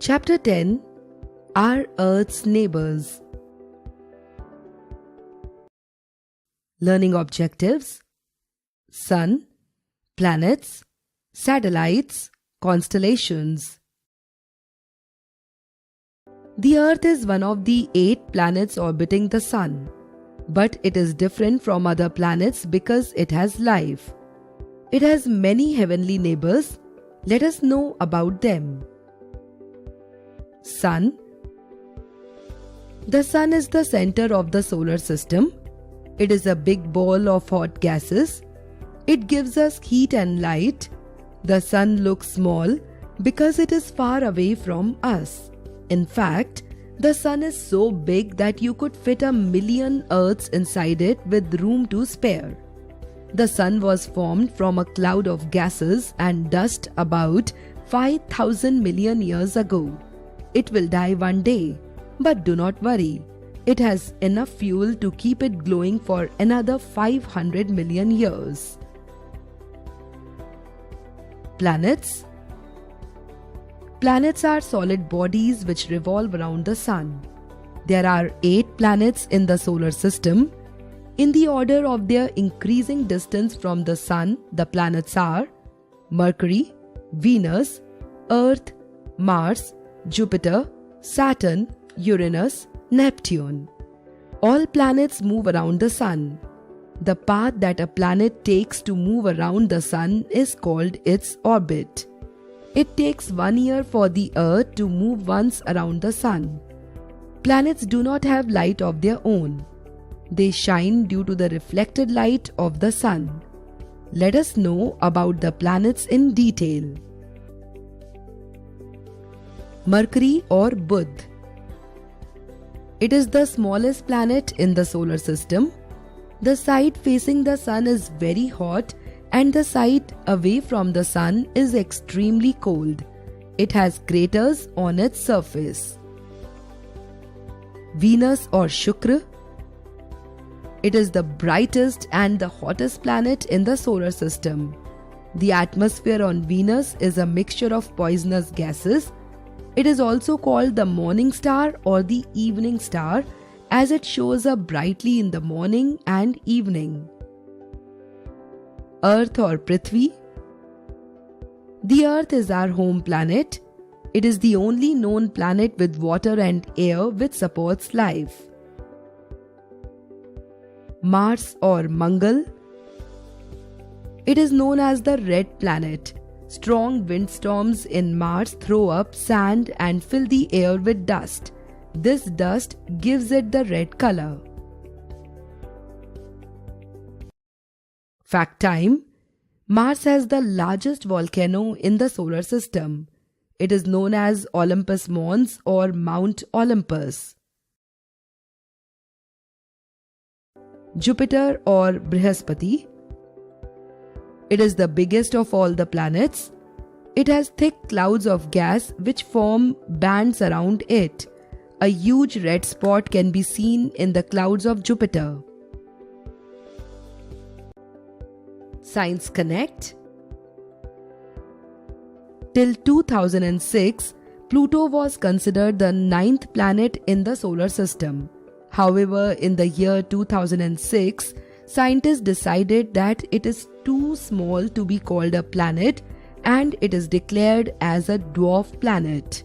Chapter 10 Are Earth's Neighbors. Learning Objectives: Sun, Planets, Satellites, Constellations. The Earth is one of the 8 planets orbiting the Sun, but it is different from other planets because it has life. It has many heavenly neighbors. Let us know about them. Sun. The Sun is the center of the solar system. It is a big ball of hot gases. It gives us heat and light. The Sun looks small because it is far away from us. In fact, the Sun is so big that you could fit 1,000,000 Earths inside it with room to spare. The Sun was formed from a cloud of gases and dust about 5,000 million years ago. It will die one day, but do not worry. It has enough fuel to keep it glowing for another 500 million years. Planets. Planets are solid bodies which revolve around the Sun. There are 8 planets in the solar system. In the order of their increasing distance from the Sun, the planets are Mercury, Venus, Earth, Mars, Jupiter, Saturn, Uranus, Neptune. All planets move around the Sun. The path that a planet takes to move around the Sun is called its orbit. It takes 1 year for the Earth to move once around the Sun. Planets do not have light of their own. They shine due to the reflected light of the Sun. Let us know about the planets in detail. Mercury or Buddh. It is the smallest planet in the solar system. The side facing the Sun is very hot and the side away from the Sun is extremely cold. It has craters on its surface. Venus or Shukra. It is the brightest and the hottest planet in the solar system. The atmosphere on Venus is a mixture of poisonous gases. It is also called the morning star or the evening star as it shows up brightly in the morning and evening. Earth or Prithvi. The Earth is our home planet. It is the only known planet with water and air which supports life. Mars or Mangal. It is known as the red planet. Strong windstorms in Mars throw up sand and fill the air with dust. This dust gives it the red color. Fact time: Mars has the largest volcano in the solar system. It is known as Olympus Mons or Mount Olympus. Jupiter or Brihaspati. It is the biggest of all the planets. It has thick clouds of gas which form bands around it. A huge red spot can be seen in the clouds of Jupiter. Science Connect. Till 2006, Pluto was considered the 9th planet in the solar system. However, in the year 2006, scientists decided that it is too small to be called a planet and it is declared as a dwarf planet.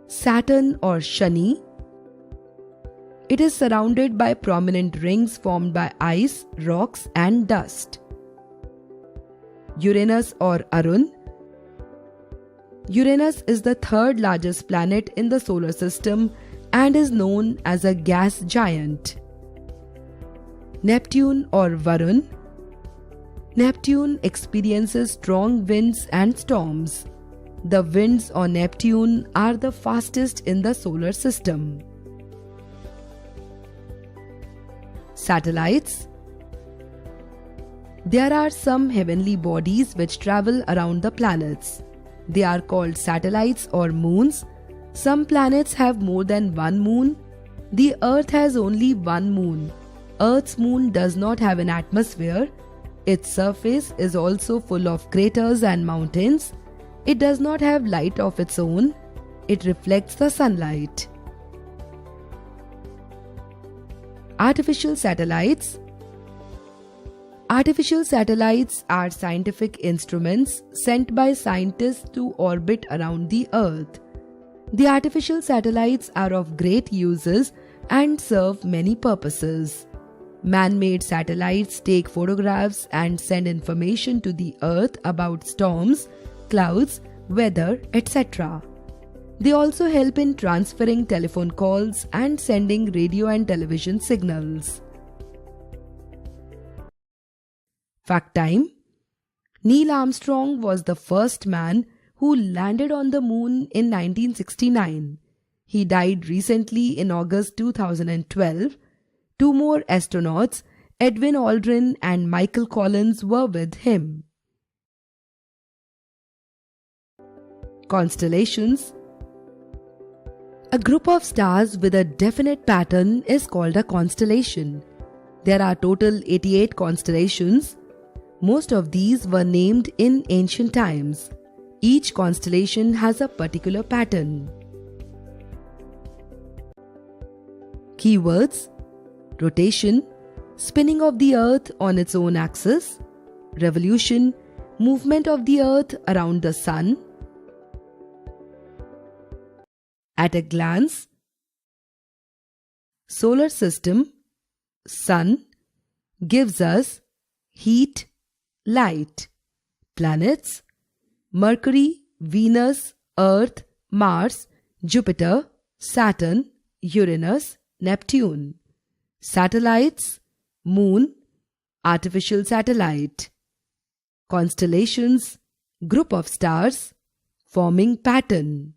Saturn or Shani. It is surrounded by prominent rings formed by ice, rocks and dust. Uranus or Arun. Uranus is the 3rd largest planet in the solar system and is known as a gas giant. Neptune or Varun. Neptune experiences strong winds and storms. The winds on Neptune are the fastest in the solar system. Satellites. There are some heavenly bodies which travel around the planets. They are called satellites or moons. Some planets have more than one moon. The Earth has only one moon. Earth's moon does not have an atmosphere. Its surface is also full of craters and mountains. It does not have light of its own. It reflects the sunlight. Artificial satellites. Artificial satellites are scientific instruments sent by scientists to orbit around the Earth. The artificial satellites are of great uses and serve many purposes. Man-made satellites take photographs and send information to the Earth about storms, clouds, weather, etc. They also help in transferring telephone calls and sending radio and television signals. Fact time. Neil Armstrong was the first man who landed on the moon in 1969. He died recently in August 2012. Two more astronauts, Edwin Aldrin and Michael Collins, were with him. Constellations. A group of stars with a definite pattern is called a constellation. There are total 88 constellations. Most of these were named in ancient times. Each constellation has a particular pattern. Keywords: rotation, spinning of the Earth on its own axis; revolution, movement of the Earth around the Sun. At a glance: solar system, Sun, gives us heat, light. Planets: Mercury, Venus, Earth, Mars, Jupiter, Saturn, Uranus, Neptune. Satellites: Moon, artificial satellite. Constellations: group of stars, forming pattern.